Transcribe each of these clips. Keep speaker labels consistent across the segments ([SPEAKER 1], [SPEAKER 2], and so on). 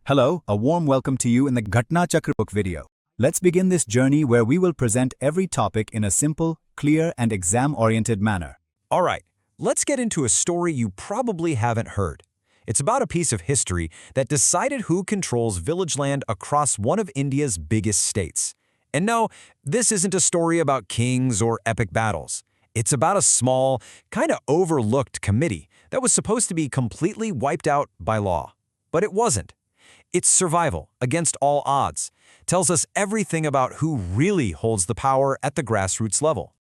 [SPEAKER 1] Hello, a warm welcome to you in the Ghatna Chakra book video. Let's begin this journey where we will present every topic in a simple, clear, and exam-oriented manner.
[SPEAKER 2] All right, let's get into a story you probably haven't heard. It's about a piece of history that decided who controls village land across one of India's biggest states. And no, this isn't a story about kings or epic battles. It's about a small, kind of overlooked committee that was supposed to be completely wiped out by law. But it wasn't. Its survival, against all odds, tells us everything about who really holds the power at the grassroots level.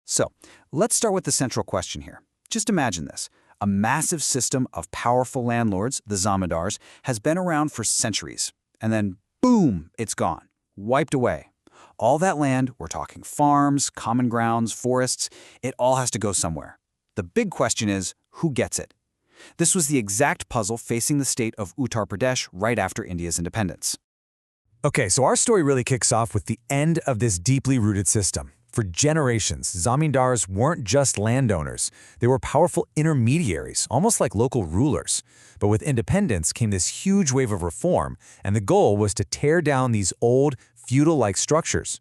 [SPEAKER 3] So, let's start with the central question here. Just imagine this. A massive system of powerful landlords, the zamindars, has been around for centuries. And then, boom, it's gone. Wiped away. All that land, we're talking farms, common grounds, forests, it all has to go somewhere. The big question is, who gets it? This was the exact puzzle facing the state of Uttar Pradesh right after India's independence.
[SPEAKER 2] Okay, so our story really kicks off with the end of this deeply rooted system. For generations, zamindars weren't just landowners. They were powerful intermediaries, almost like local rulers. But with independence came this huge wave of reform, and the goal was to tear down these old, feudal-like structures.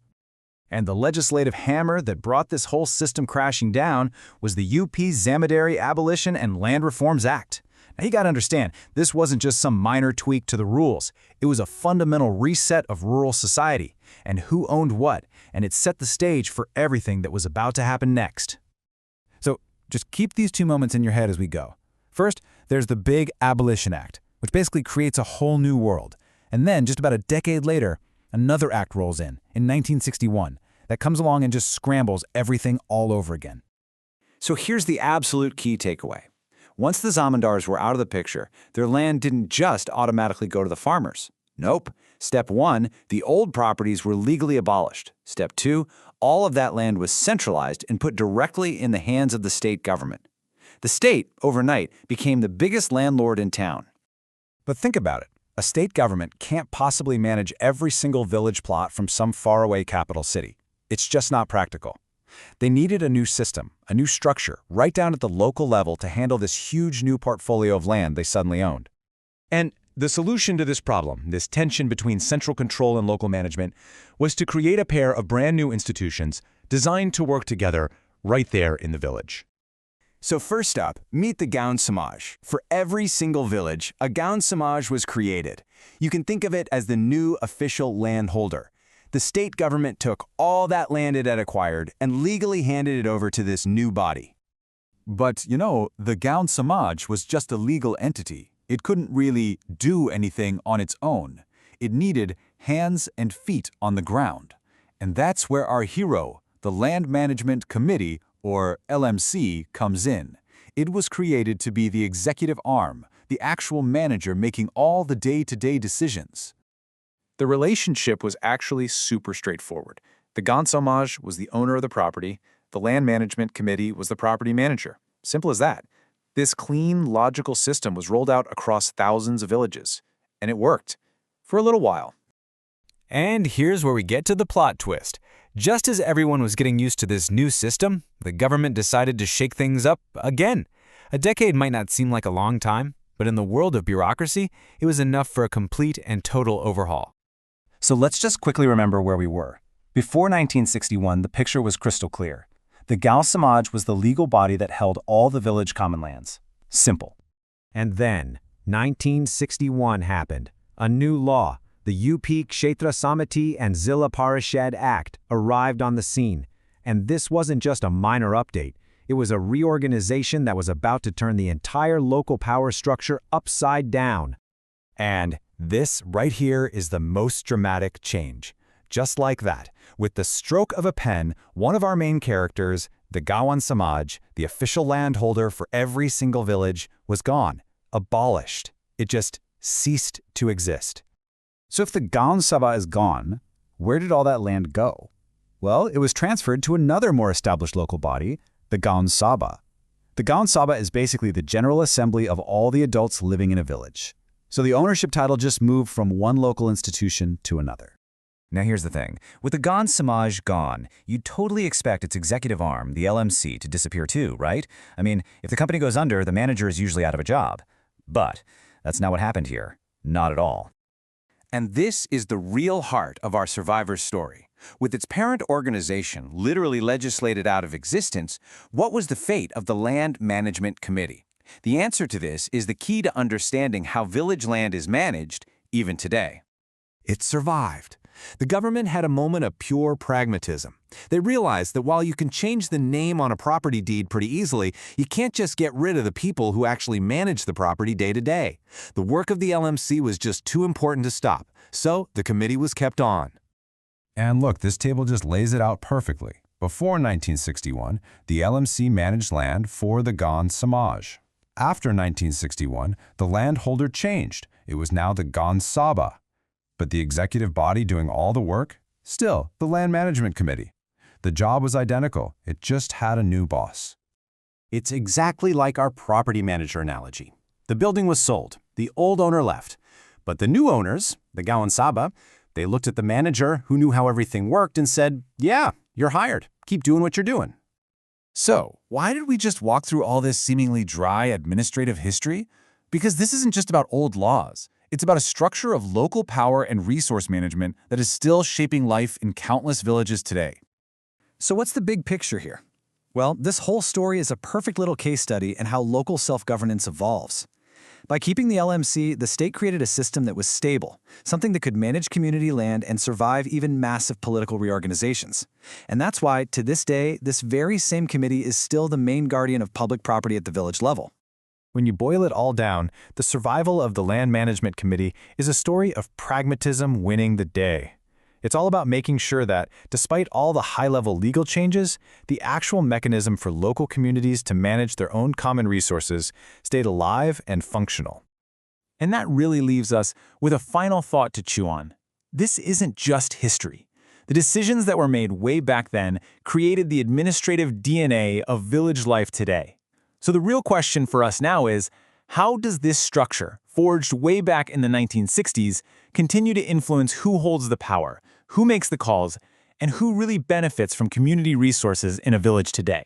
[SPEAKER 1] And the legislative hammer that brought this whole system crashing down was the UP Zamindari Abolition and Land Reforms Act. Now you gotta understand, this wasn't just some minor tweak to the rules. It was a fundamental reset of rural society, and who owned what, and it set the stage for everything that was about to happen next. So just keep these two moments in your head as we go. First, there's the big Abolition Act, which basically creates a whole new world. And then, just about a decade later, another act rolls in 1961, that comes along and just scrambles everything all over again.
[SPEAKER 3] So here's the absolute key takeaway. Once the zamindars were out of the picture, their land didn't just automatically go to the farmers. Nope. Step 1, the old properties were legally abolished. Step 2, all of that land was centralized and put directly in the hands of the state government. The state, overnight, became the biggest landlord in town.
[SPEAKER 1] But think about it. A state government can't possibly manage every single village plot from some faraway capital city. It's just not practical. They needed a new system, a new structure, right down at the local level to handle this huge new portfolio of land they suddenly owned.
[SPEAKER 2] And the solution to this problem, this tension between central control and local management, was to create a pair of brand new institutions designed to work together right there in the village.
[SPEAKER 4] So first up, meet the Gaon Samaj. For every single village, a Gaon Samaj was created. You can think of it as the new official landholder. The state government took all that land it had acquired and legally handed it over to this new body.
[SPEAKER 5] But, the Gaon Samaj was just a legal entity. It couldn't really do anything on its own. It needed hands and feet on the ground. And that's where our hero, the Land Management Committee, or LMC, comes in. It was created to be the executive arm, the actual manager making all the day-to-day decisions.
[SPEAKER 6] The relationship was actually super straightforward. The Gaon Samaj was the owner of the property, the Land Management Committee was the property manager. Simple as that. This clean, logical system was rolled out across thousands of villages. And it worked. For a little while.
[SPEAKER 2] And here's where we get to the plot twist. Just as everyone was getting used to this new system, the government decided to shake things up again. A decade might not seem like a long time, but in the world of bureaucracy, it was enough for a complete and total overhaul.
[SPEAKER 1] So let's just quickly remember where we were. Before 1961, the picture was crystal clear. The Gaon Samaj was the legal body that held all the village common lands. Simple.
[SPEAKER 2] And then, 1961 happened. A new law, the UP Kshetra Samiti and Zilla Parishad Act, arrived on the scene. And this wasn't just a minor update. It was a reorganization that was about to turn the entire local power structure upside down.
[SPEAKER 1] And this right here is the most dramatic change. Just like that, with the stroke of a pen, one of our main characters, the Gaon Samaj, the official landholder for every single village, was gone, abolished. It just ceased to exist. So if the Gaon Sabha is gone, where did all that land go? Well, it was transferred to another more established local body, the Gaon Sabha. The Gaon Sabha is basically the general assembly of all the adults living in a village. So the ownership title just moved from one local institution to another.
[SPEAKER 7] Now here's the thing. With the Gaon Samaj gone, you'd totally expect its executive arm, the LMC, to disappear too, right? I mean, if the company goes under, the manager is usually out of a job. But that's not what happened here. Not at all.
[SPEAKER 4] And this is the real heart of our survivor's story. With its parent organization literally legislated out of existence, what was the fate of the Land Management Committee? The answer to this is the key to understanding how village land is managed, even today.
[SPEAKER 2] It survived. The government had a moment of pure pragmatism. They realized that while you can change the name on a property deed pretty easily, you can't just get rid of the people who actually manage the property day to day. The work of the LMC was just too important to stop, so the committee was kept on.
[SPEAKER 5] And look, this table just lays it out perfectly. Before 1961, the LMC managed land for the Gan Samaj. After 1961, the landholder changed. It was now the Gan Sabha. But the executive body doing all the work? Still, the Land Management Committee. The job was identical, it just had a new boss.
[SPEAKER 4] It's exactly like our property manager analogy. The building was sold, the old owner left. But the new owners, the Gaon Sabha, they looked at the manager who knew how everything worked and said, "Yeah, you're hired. Keep doing what you're doing."
[SPEAKER 6] So, why did we just walk through all this seemingly dry administrative history? Because this isn't just about old laws. It's about a structure of local power and resource management that is still shaping life in countless villages today.
[SPEAKER 3] So what's the big picture here? Well, this whole story is a perfect little case study in how local self-governance evolves. By keeping the LMC, the state created a system that was stable, something that could manage community land and survive even massive political reorganizations. And that's why, to this day, this very same committee is still the main guardian of public property at the village level.
[SPEAKER 1] When you boil it all down, the survival of the Land Management Committee is a story of pragmatism winning the day. It's all about making sure that, despite all the high-level legal changes, the actual mechanism for local communities to manage their own common resources stayed alive and functional.
[SPEAKER 6] And that really leaves us with a final thought to chew on. This isn't just history. The decisions that were made way back then created the administrative DNA of village life today. So the real question for us now is, how does this structure, forged way back in the 1960s, continue to influence who holds the power, who makes the calls, and who really benefits from community resources in a village today?